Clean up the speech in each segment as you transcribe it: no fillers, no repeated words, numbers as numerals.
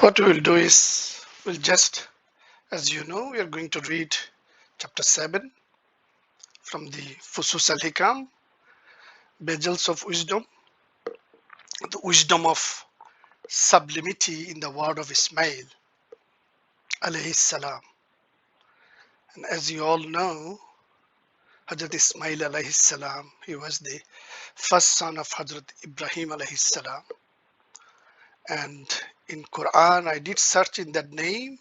What we'll do is we'll just, as you know, we are going to read chapter 7 from the Fusus Al-Hikam, Bezels of wisdom, the wisdom of sublimity in the word of Ishmael alayhi salam. And as you all know, Hazrat Ismail alayhi salam, he was the first son of Hazrat Ibrahim alayhi salam. And in Quran, I did search in that name.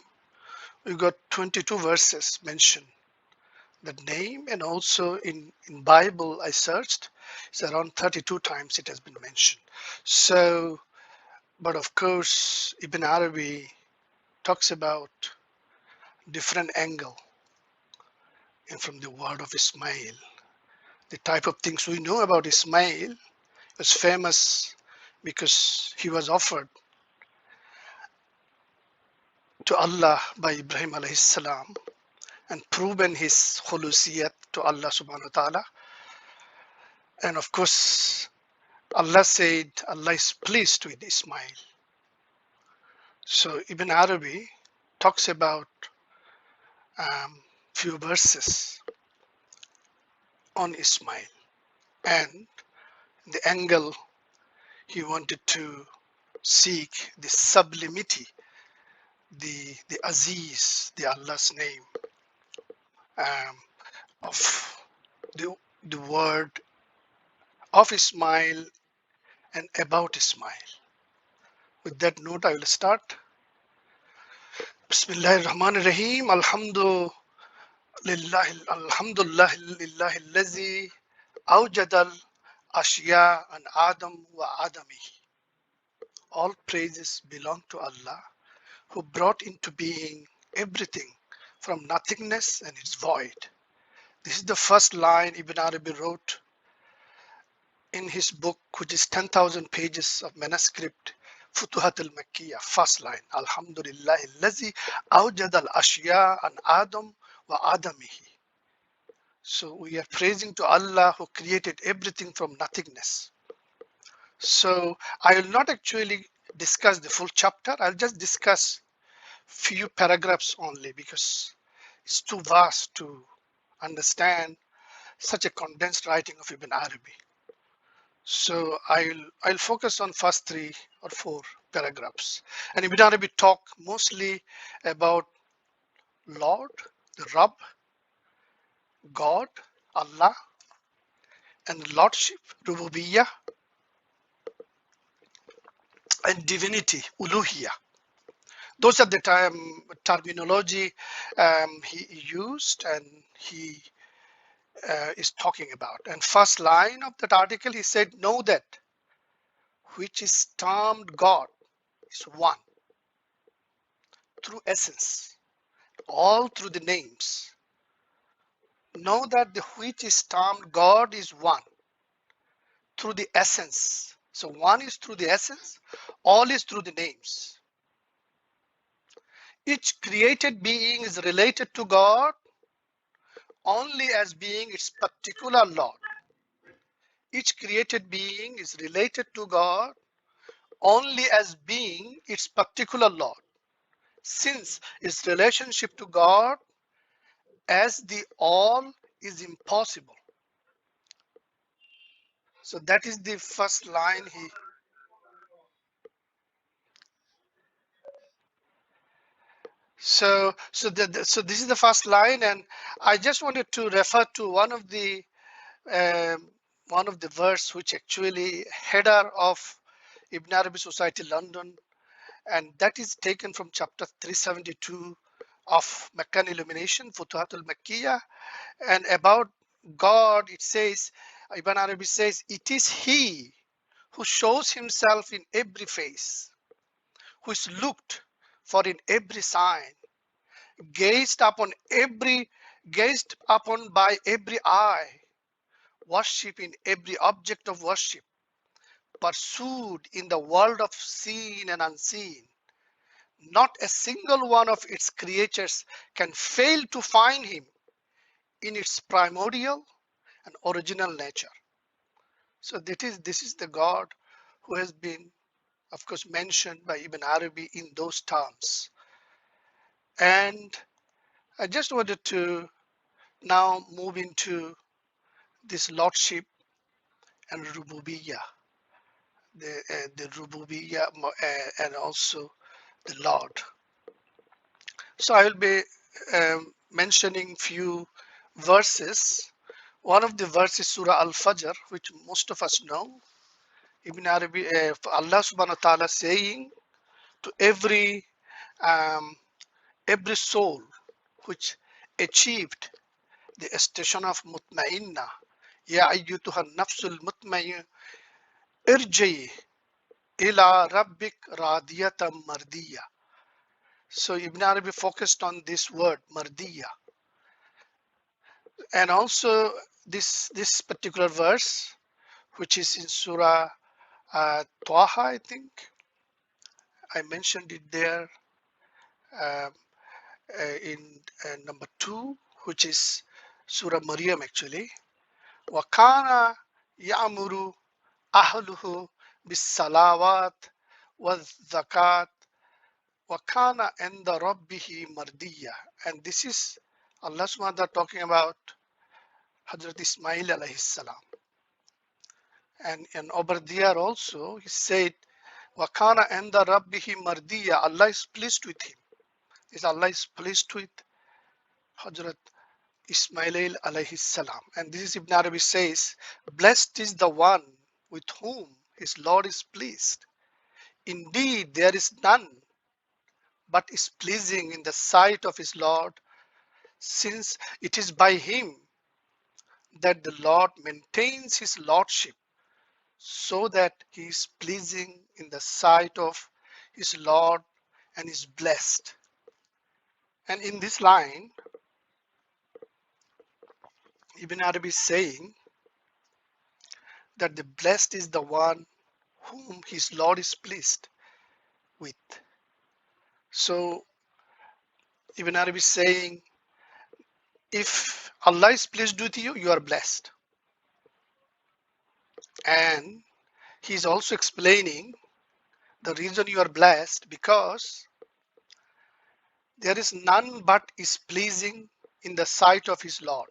We got 22 verses mentioned that name, and also in Bible I searched, it's around 32 times it has been mentioned. So, but of course Ibn Arabi talks about different angle, and from the word of Ismail, the type of things we know about Ismail was famous because he was offered to Allah by Ibrahim alayhi salam and proven his khulusiyat to Allah subhanahu wa ta'ala. And of course Allah said Allah is pleased with Ismail. So Ibn Arabi talks about few verses on Ismail and the angle he wanted to seek the sublimity, the Aziz, the Allah's name um, of the word of Ismail and about Ismail. With that note, I will start. Bismillahir Rahmanir Rahim. Alhamdulillah lillahi allazi awjadal ashya an Adam wa Adami. All praises belong to Allah who brought into being everything from nothingness and its void. This is the first line Ibn Arabi wrote in his book, which is 10,000 pages of manuscript, Futuhat al-Makkiyah. First line, Alhamdulillah allazi awjad al-ashya an Adam wa Adamihi. So we are praising to Allah who created everything from nothingness. So I will not actually discuss the full chapter. I'll just discuss few paragraphs only because it's too vast to understand such a condensed writing of Ibn Arabi. So I'll focus on first 3 or 4 paragraphs. And Ibn Arabi talk mostly about Lord, the Rabb, God, Allah, and Lordship, Rububiyyah, and divinity, Uluhiyyah. Those are the terminology he used and he is talking about. And first line of that article, he said, know that which is termed God is one through essence, all through the names. Know that the which is termed God is one through the essence. So one is through the essence, all is through the names. Each created being is related to God only as being its particular Lord. Each created being is related to God only as being its particular Lord, since its relationship to God as the all is impossible. So that is the first line he. So this is the first line, and I just wanted to refer to um, one of the verse which actually header of Ibn Arabi Society London, and that is taken from chapter 372 of Meccan Illumination, Futuhat al-Makkiyah, and about God it says, Ibn Arabi says, it is He who shows Himself in every face, who is looked for in every sign, gazed upon by every eye, worship in every object of worship, pursued in the world of seen and unseen. Not a single one of its creatures can fail to find him in its primordial and original nature. So this is the God who has been of course, mentioned by Ibn Arabi in those terms. And I just wanted to now move into this lordship and rububiyyah, the rububiyyah and also the Lord. So I will be mentioning few verses. One of the verses, Surah Al-Fajr, which most of us know. Ibn Arabi, Allah Subhanahu wa Taala saying to um, every soul which achieved the station of mutmainna, ya ayyutuha nafsul mutmainna, irji ila rabbik radiyatan mardiya. So Ibn Arabi focused on this word mardiya, and also this particular verse, which is in Surah Taha, I think I mentioned it there, um, in number 2, which is Surah Maryam actually. وَكَانَ يَأْمُرُ أَهْلُهُ بِالصَّلَوَاتِ وَالزَّكَاةِ وَكَانَ عِنْدَ رَبِّهِ مَرْضِيًّا. And this is Allah subhanahu wa ta'ala talking about Hazrat Ismail alayhi salam. And over there also he said, وَكَانَ عِنْدَ رَبِّهِ مَرْضِيًّا. Allah is pleased with him. Is Allah is pleased with Hazrat Ismail alayhi salam. And this is Ibn Arabi says, blessed is the one with whom his Lord is pleased. Indeed, there is none but is pleasing in the sight of his Lord, since it is by him that the Lord maintains his lordship, so that he is pleasing in the sight of his Lord and is blessed. And in this line, Ibn Arabi is saying that the blessed is the one whom his Lord is pleased with. So Ibn Arabi is saying, if Allah is pleased with you, you are blessed. And he is also explaining the reason you are blessed, because there is none but is pleasing in the sight of his Lord.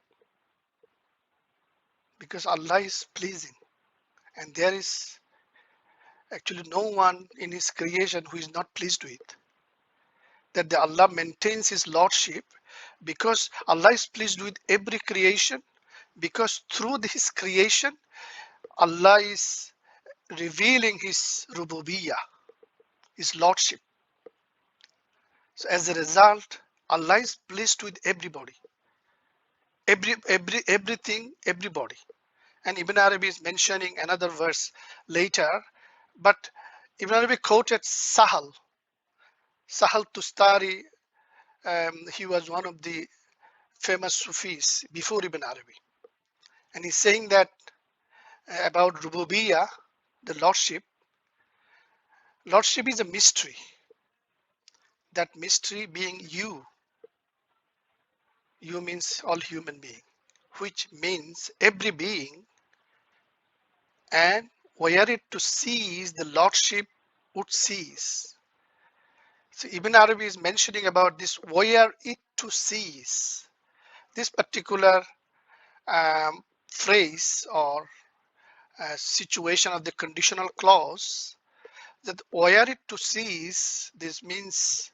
Because Allah is pleasing, and there is actually no one in his creation who is not pleased with. That the Allah maintains his lordship because Allah is pleased with every creation, because through his creation Allah is revealing his rububiyyah, his lordship. So as a result, Allah is pleased with everybody, everything, everybody. And Ibn Arabi is mentioning another verse later, but Ibn Arabi quoted Sahal Tustari. He was one of the famous Sufis before Ibn Arabi, and he's saying that about Rububiyyah, the Lordship. Lordship is a mystery. That mystery being you means all human being, which means every being, and were it to cease, the Lordship would cease. So Ibn Arabi is mentioning about this, were it to cease. This particular phrase or situation of the conditional clause, that were it to cease, this means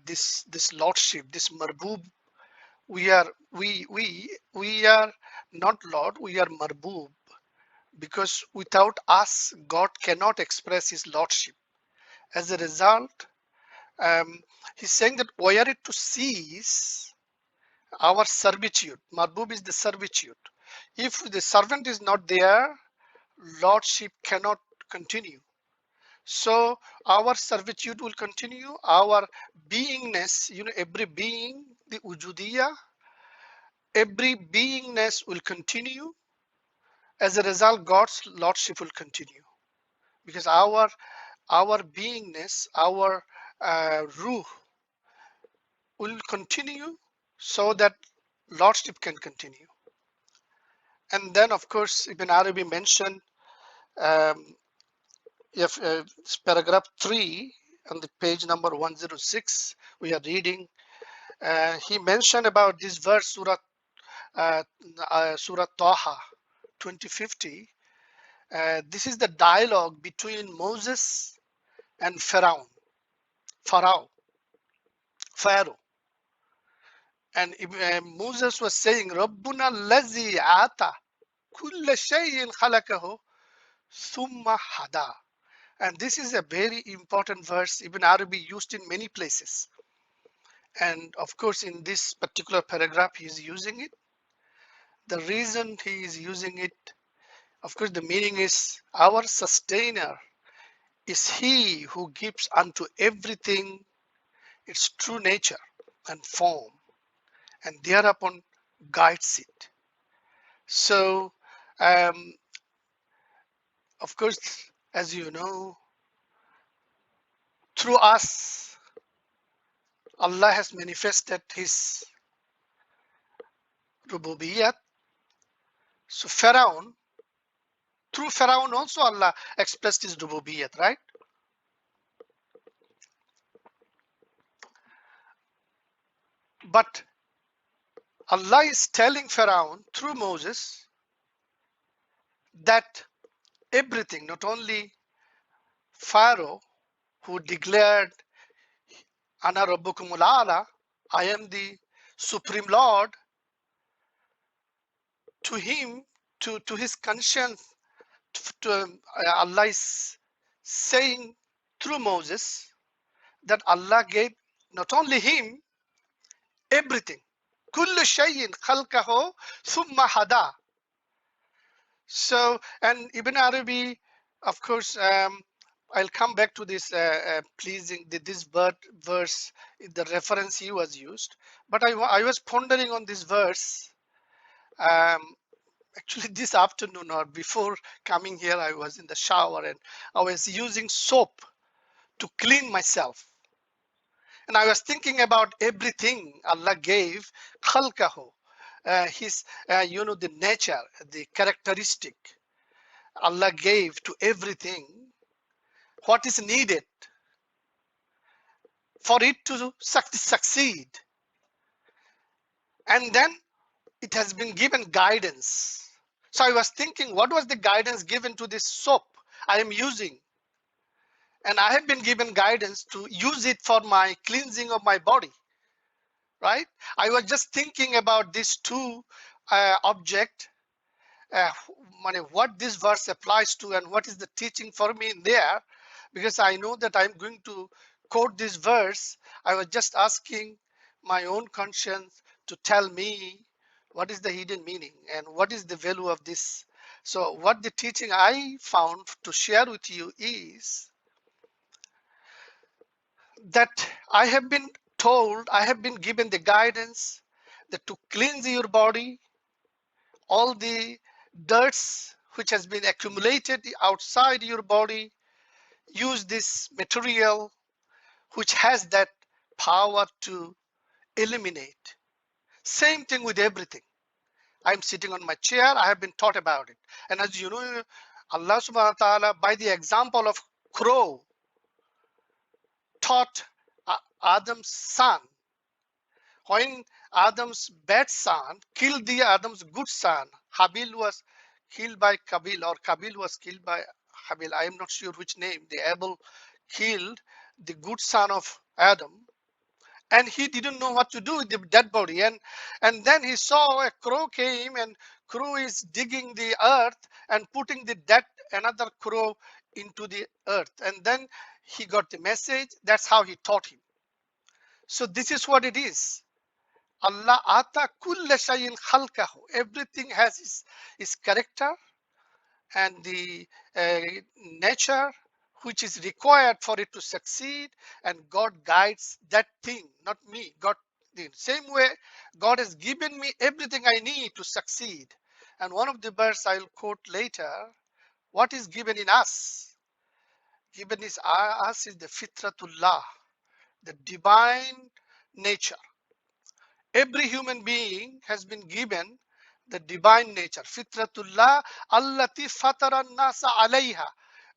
this lordship, this marboob, we are not Lord, we are marboob, because without us God cannot express his lordship. As a result, he's saying that were it to cease our servitude, marboob is the servitude. If the servant is not there, lordship cannot continue. So our servitude will continue, our beingness, every being, the ujudiya, every beingness will continue. As a result, God's lordship will continue, because our beingness, our ruh will continue, so that lordship can continue. And then of course Ibn Arabi mentioned, um, if it's paragraph 3 on the page number 106, we are reading. He mentioned about this verse, uh, Surah Taha 2050. This is the dialogue between Moses and Pharaoh. Pharaoh. And Moses was saying, Rabbuna lazi ata kulla shayin khalakahu thumma hada. And this is a very important verse. Ibn Arabi used in many places. And of course, in this particular paragraph, he is using it. The reason he is using it, of course, the meaning is our sustainer is he who gives unto everything its true nature and form, and thereupon guides it. So, um, of course, as you know, through us, Allah has manifested His Rububiyyat. So, through Pharaoh also Allah expressed His Rububiyyat, right? But Allah is telling Pharaoh through Moses that everything, not only Pharaoh who declared, Ana Rabbukumul Ala, I am the Supreme Lord, to him, to his conscience, Allah is saying through Moses that Allah gave not only him everything. Kullu shayin khalqahu thumma hada. So, and Ibn Arabi, of course, I'll come back to this pleasing, this verse, the reference he was used. But I was pondering on this verse. Actually, this afternoon or before coming here, I was in the shower and I was using soap to clean myself. And I was thinking about everything Allah gave, khalqahu, his, the nature, the characteristic Allah gave to everything, what is needed for it to succeed. And then it has been given guidance. So I was thinking, what was the guidance given to this soap I am using? And I have been given guidance to use it for my cleansing of my body, right? I was just thinking about these two object, what this verse applies to and what is the teaching for me in there, because I know that I'm going to quote this verse. I was just asking my own conscience to tell me what is the hidden meaning and what is the value of this. So what the teaching I found to share with you is that I have been told, I have been given the guidance that to cleanse your body, all the dirts which has been accumulated outside your body, use this material which has that power to eliminate. Same thing with everything. I'm sitting on my chair, I have been taught about it. And as you know, Allah subhanahu wa ta'ala, by the example of crow, taught Adam's son. When Adam's bad son killed the Adam's good son, Habil was killed by Kabil, or Kabil was killed by Habil. I am not sure which name. The Abel killed the good son of Adam, and he didn't know what to do with the dead body. And then he saw a crow came, and crow is digging the earth and putting the dead another crow into the earth. And then he got the message. That's how he taught him. So this is what it is. Allah ata kulla shayin khalqahu. Everything has its character and the nature which is required for it to succeed, and God guides that thing, not me. God, the same way, God has given me everything I need to succeed. And one of the verse I'll quote later, what is given in us? Given is us is the fitratullah, the divine nature. Every human being has been given the divine nature. Fitratullah allati fatara nasa alayha.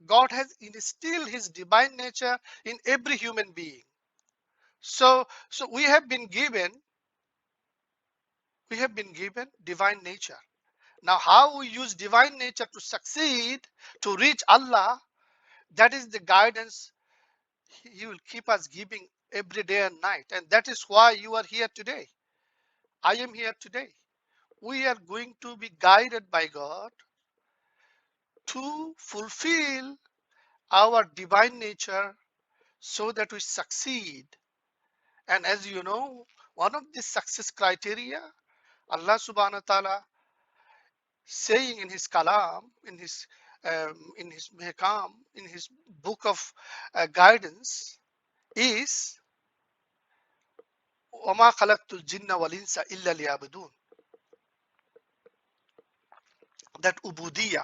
God has instilled his divine nature in every human being. So we have been given divine nature. Now, how we use divine nature to succeed, to reach Allah, that is the guidance He will keep us giving every day and night. And that is why you are here today. I am here today. We are going to be guided by God to fulfill our divine nature so that we succeed. And as you know, one of the success criteria, Allah subhanahu wa ta'ala saying in his kalam, in his mehkam, in his book of guidance, is وَمَا خَلَقْتُ الْجِنَّ وَالْإِنسَ إِلَّا لِيَعْبُدُونَ. That ubudiyah.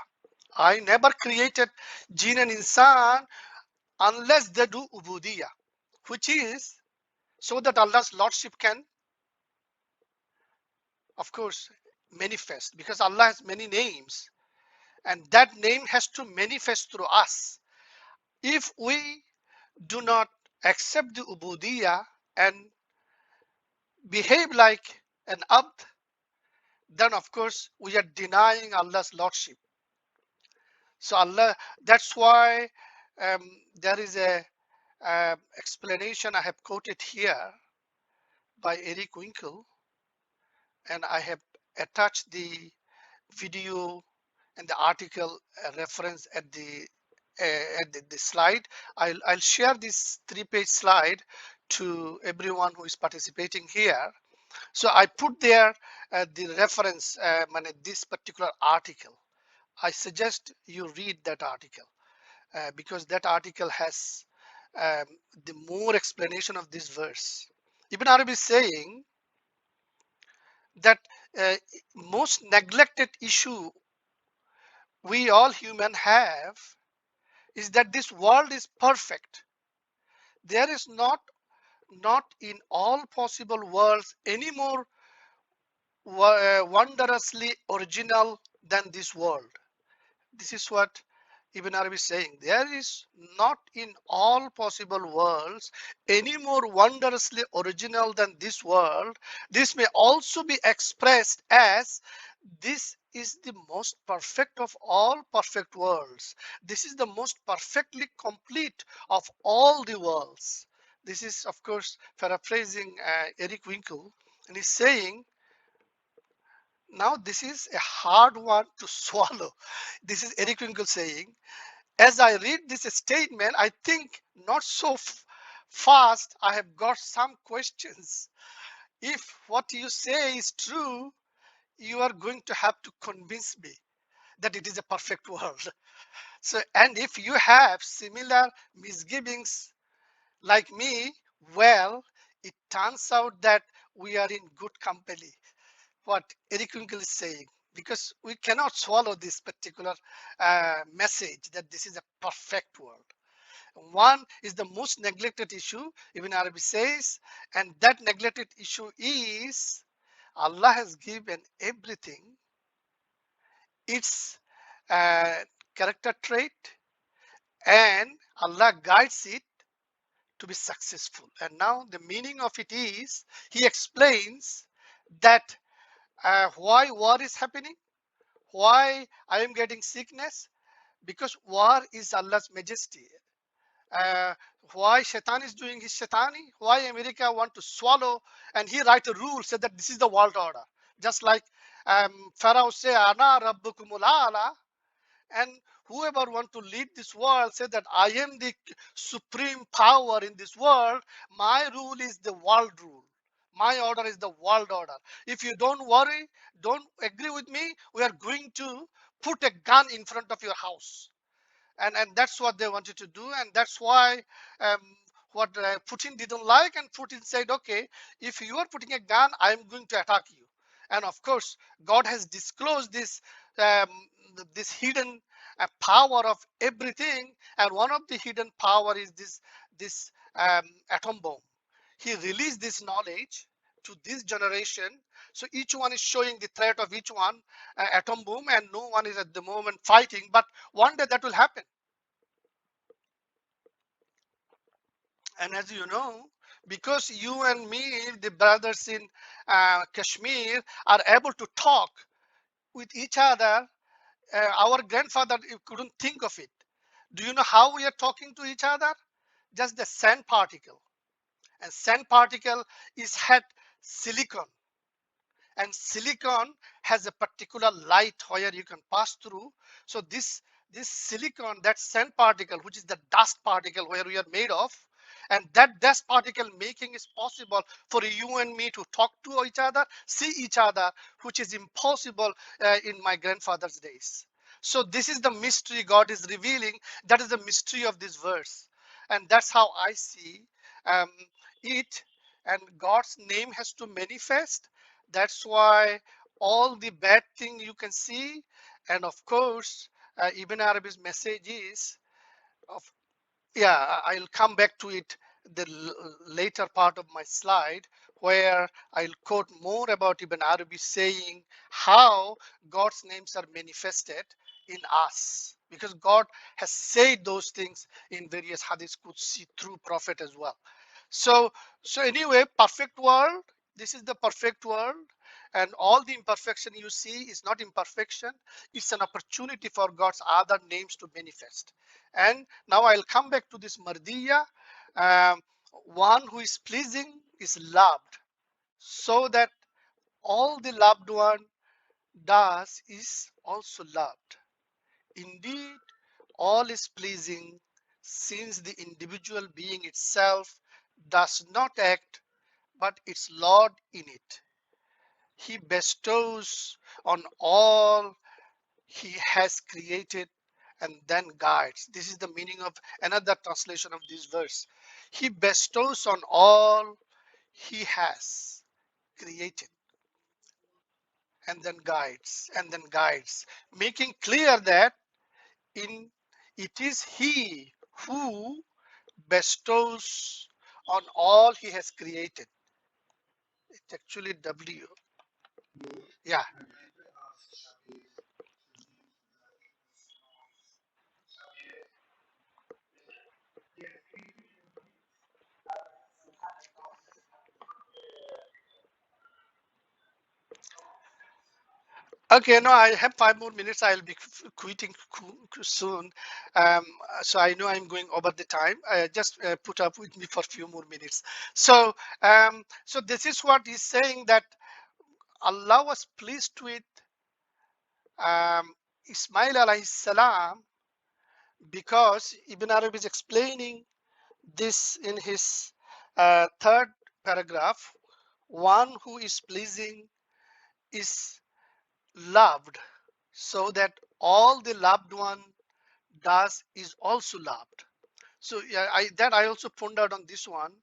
I never created jinn and insan unless they do ubudiyah, which is so that Allah's lordship can, of course, manifest, because Allah has many names and that name has to manifest through us. If we do not accept the ubudiyah and behave like an abd, then of course we are denying Allah's lordship. So Allah, that's why there is a explanation I have quoted here by Eric Winkle, and I have attached the video and the article reference at the slide. I'll share this 3-page slide to everyone who is participating here. So I put there the reference, this particular article. I suggest you read that article because that article has um, the more explanation of this verse. Ibn Arabi is saying that uh, most neglected issue we all human have is that this world is perfect. There is not in all possible worlds any more wondrously original than this world. This is what Ibn Arabi is saying. There is not in all possible worlds any more wondrously original than this world. This may also be expressed as this is the most perfect of all perfect worlds. This is the most perfectly complete of all the worlds. This is, of course, paraphrasing Eric Winkle, and he's saying, now this is a hard one to swallow. This is Eric Winkle saying, as I read this statement, I think not so fast. I have got some questions. If what you say is true, you are going to have to convince me that it is a perfect world. So, and if you have similar misgivings like me, well, it turns out that we are in good company. What Eric Winkle is saying, because we cannot swallow this particular message that this is a perfect world. One is the most neglected issue, Ibn Arabi says, and that neglected issue is Allah has given everything its character trait, and Allah guides it to be successful. And now the meaning of it is, he explains that why war is happening, why I am getting sickness, because war is Allah's majesty. Uh, why Shaitan is doing his Shaitani, why America want to swallow, and he write a rule, say that this is the world order. Just like Pharaoh say, Ana Rabbukumul A'la, and whoever want to lead this world say that I am the supreme power in this world. My rule is the world rule. My order is the world order. If you don't worry, don't agree with me, we are going to put a gun in front of your house. And that's what they wanted to do, and that's why um, what Putin didn't like, and Putin said, okay, if you are putting a gun, I'm going to attack you. And of course, God has disclosed um, this hidden power of everything, and one of the hidden power is this atom bomb. He released this knowledge to this generation, so each one is showing the threat of each one, atom bomb, and no one is at the moment fighting, but one day that will happen. And as you know, because you and me, the brothers in Kashmir, are able to talk with each other, our grandfather couldn't think of it. Do you know how we are talking to each other? Just the sand particle. And sand particle is had silicon, and silicon has a particular light where you can pass through. So this silicon, that sand particle, which is the dust particle where we are made of, and that dust particle making is possible for you and me to talk to each other, see each other, which is impossible in my grandfather's days. So this is the mystery God is revealing. That is the mystery of this verse, and that's how I see um, it. And God's name has to manifest. That's why all the bad thing you can see. And of course, Ibn Arabi's message is of, yeah, I'll come back to it the later part of my slide, where I'll quote more about Ibn Arabi saying how God's names are manifested in us, because God has said those things in various hadith Qudsi through prophet as well. So anyway, perfect world, this is the perfect world, and all the imperfection you see is not imperfection, it's an opportunity for God's other names to manifest. And now I'll come back to this mardiya. um, One who is pleasing is loved, so that all the loved one does is also loved. Indeed, all is pleasing, since the individual being itself does not act, but its Lord in it. He bestows on all he has created and then guides. This is the meaning of another translation of this verse. He bestows on all he has created and then guides, making clear that in it is he who bestows on all he has created. It's actually W. Yeah. Okay, no, I have 5 more minutes. I'll be quitting soon. Um, so I know I'm going over the time. Just put up with me for a few more minutes. So this is what he's saying, that Allah was pleased with Ismail alayhi salam, because Ibn Arabi is explaining this in his third paragraph. One who is pleasing is loved, so that all the loved one does is also loved. So yeah, I also pointed out on this one.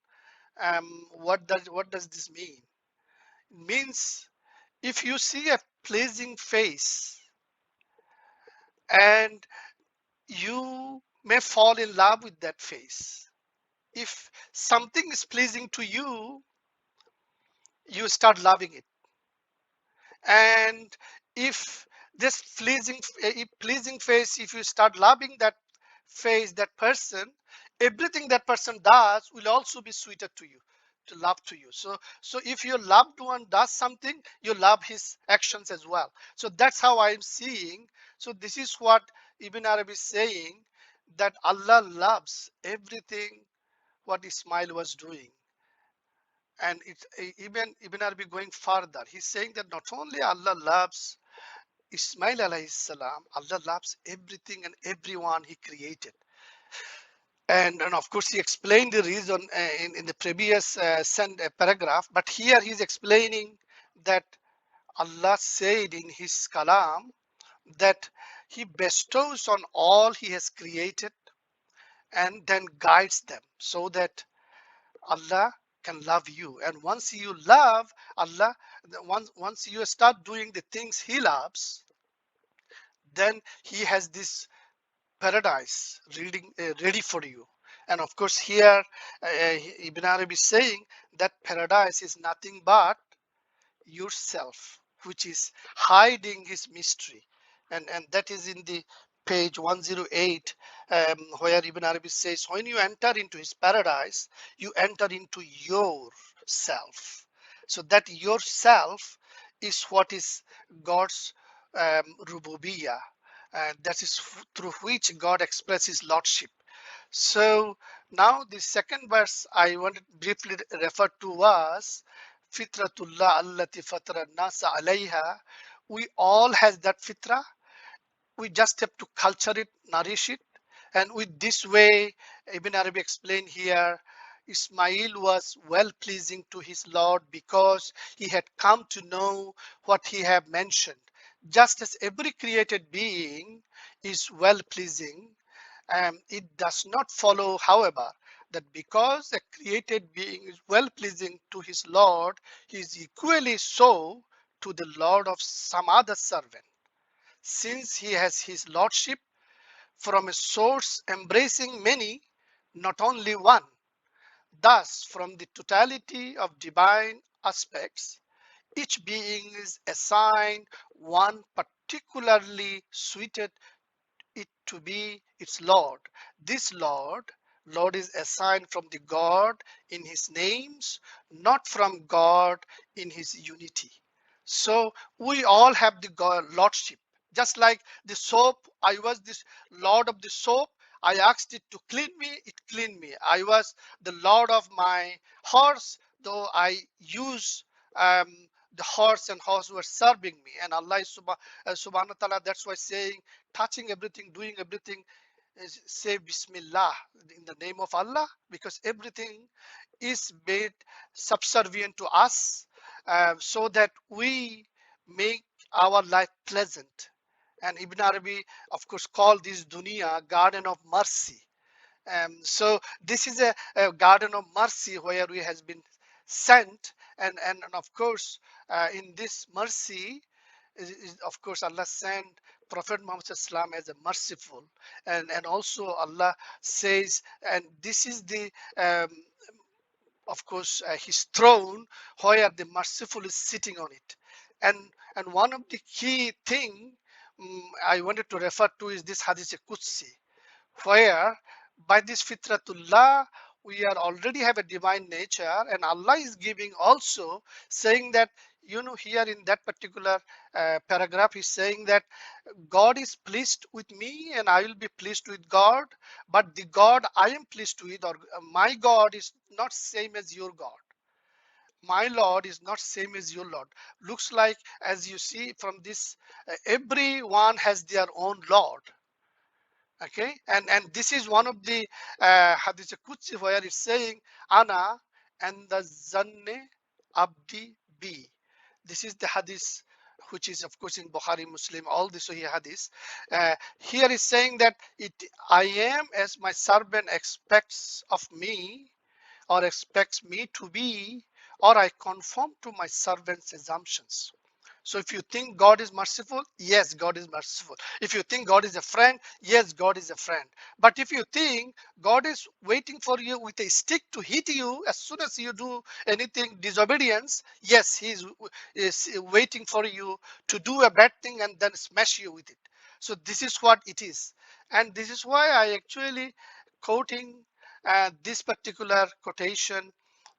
What does this mean? It means if you see a pleasing face, and you may fall in love with that face. If something is pleasing to you, you start loving it. And if this pleasing face, if you start loving that face, that person, everything that person does will also be sweeter to you, to love to you. So if your loved one does something, you love his actions as well. So that's how I'm seeing. So this is what Ibn Arabi is saying, that Allah loves everything what Ismail was doing. And it's even Ibn Arabi going further. He's saying that not only Allah loves Ismail alayhi salam, Allah loves everything and everyone he created. And of course, he explained the reason in the previous paragraph, but here he's explaining that Allah said in his kalam that he bestows on all he has created and then guides them, so that Allah can love you. And once you love Allah, once you start doing the things he loves, then he has this paradise ready for you. And of course, here Ibn Arabi is saying that paradise is nothing but yourself, which is hiding his mystery. And that is in the page 108, where Ibn Arabi says, when you enter into his paradise, you enter into yourself. So that yourself is what is God's rububiyah, and that is through which God expresses lordship. So now the second verse I wanted to briefly refer to was Fitratullah allati fatara nasa alayha. We all has that fitra. We just have to culture it, nourish it. And with this way, Ibn Arabi explained here, Ismail was well pleasing to his Lord because he had come to know what he had mentioned. Just as every created being is well pleasing, it does not follow, however, that because a created being is well pleasing to his Lord, he is equally so to the Lord of some other servant, since he has his lordship from a source embracing many, not only one. Thus, from the totality of divine aspects, each being is assigned one particularly suited it to be its Lord. This Lord is assigned from the God in his names, not from God in his unity. So we all have the God Lordship. Just like the soap, I was this Lord of the soap. I asked it to clean me, it cleaned me. I was the Lord of my horse, though I use um, the horse and horse were serving me. And Allah is subhanahu wa ta'ala, that's why saying, touching everything, doing everything, say Bismillah in the name of Allah, because everything is made subservient to us, so that we make our life pleasant. And Ibn Arabi, of course, called this dunya garden of mercy. So this is a garden of mercy where we has been sent, and of course, in this mercy, of course, Allah sent Prophet Muhammad Islam as a merciful, and also Allah says, and this is the of course his throne where the merciful is sitting on it. And one of the key thing I wanted to refer to is this hadith Qudsi, where by this fitratullah we are already have a divine nature, and Allah is giving also, saying that, here in that particular paragraph is saying that God is pleased with me and I will be pleased with God, but the God I am pleased with, or my God, is not same as your God. My Lord is not same as your Lord. Looks like, as you see from this, everyone has their own Lord. Okay, and this is one of the hadith Qudsi where it's saying ana and the zanne abdi bi. This is the hadith which is of course in Bukhari, Muslim, all the Sahih hadith. Here is saying that I am as my servant expects of me, or expects me to be, or I conform to my servant's assumptions. So if you think God is merciful, yes, God is merciful. If you think God is a friend, yes, God is a friend. But if you think God is waiting for you with a stick to hit you as soon as you do anything disobedience, yes, is waiting for you to do a bad thing and then smash you with it. So this is what it is. And this is why I actually quoting this particular quotation,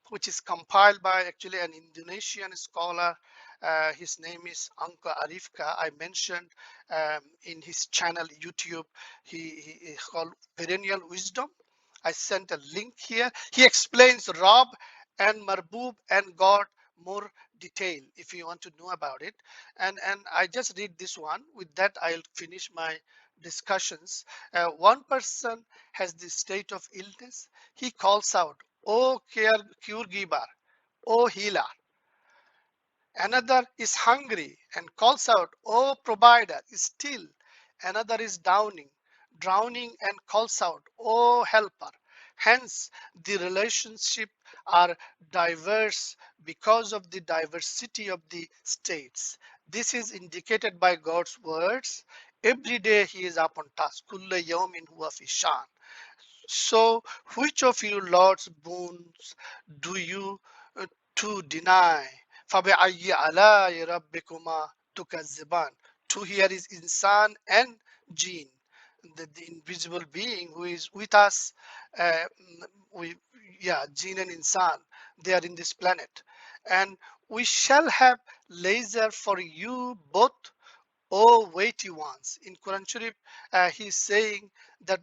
which is compiled by actually an Indonesian scholar. His name is Anka Arifka. I mentioned in his channel YouTube, he called Perennial Wisdom. I sent a link here. He explains Rob and Marbub and God more detail if you want to know about it. And I just read this one. With that, I'll finish my discussions. One person has the state of illness. He calls out, "Oh, cure giver, oh healer." Another is hungry and calls out, "Oh, provider." Still another is drowning and calls out, "Oh, helper." Hence, the relationship are diverse because of the diversity of the states. This is indicated by God's words. Every day he is upon task. Kulla yawmin huwa fi shan. So, which of you Lord's boons do you to deny? فَبِأَيِّ آلَاءِ رَبِّكُمَا تُكَذِّبَانِ. Two here is insan and jinn. the invisible being who is with us, uh, we, yeah, jinn and insan, they are in this planet. And we shall have laser for you both, O weighty ones. In Quran Sharif, he's saying that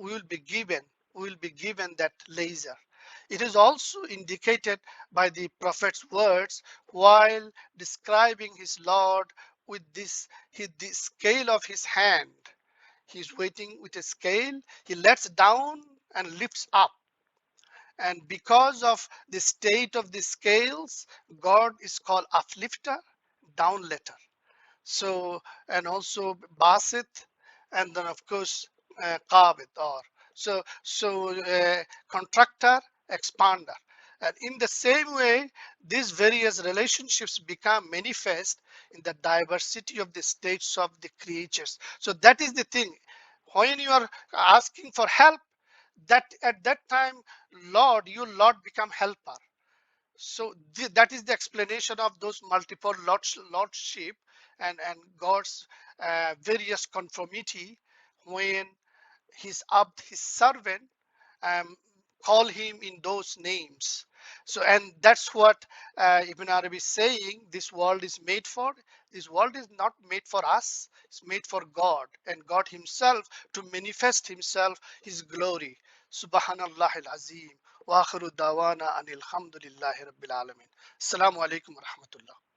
we will be given, we will be given that laser. It is also indicated by the Prophet's words while describing his Lord with the scale of his hand. He's waiting with a scale. He lets down and lifts up. And because of the state of the scales, God is called uplifter, downletter. So, and also basit, and then of course qabit, or contractor, expander. And in the same way, these various relationships become manifest in the diversity of the states of the creatures. So that is the thing. When you are asking for help, that at that time, Lord, you Lord become helper. So that is the explanation of those multiple lordship and God's various conformity when his servant um, call him in those names. So, and that's what Ibn Arabi is saying. This world is made for. This world is not made for us. It's made for God and God Himself to manifest Himself, His glory. Subhanallah al-Azim. Wa akhiru dawana anil hamdulillahi rabbil alamin. Assalamu alaikum wa rahmatullah.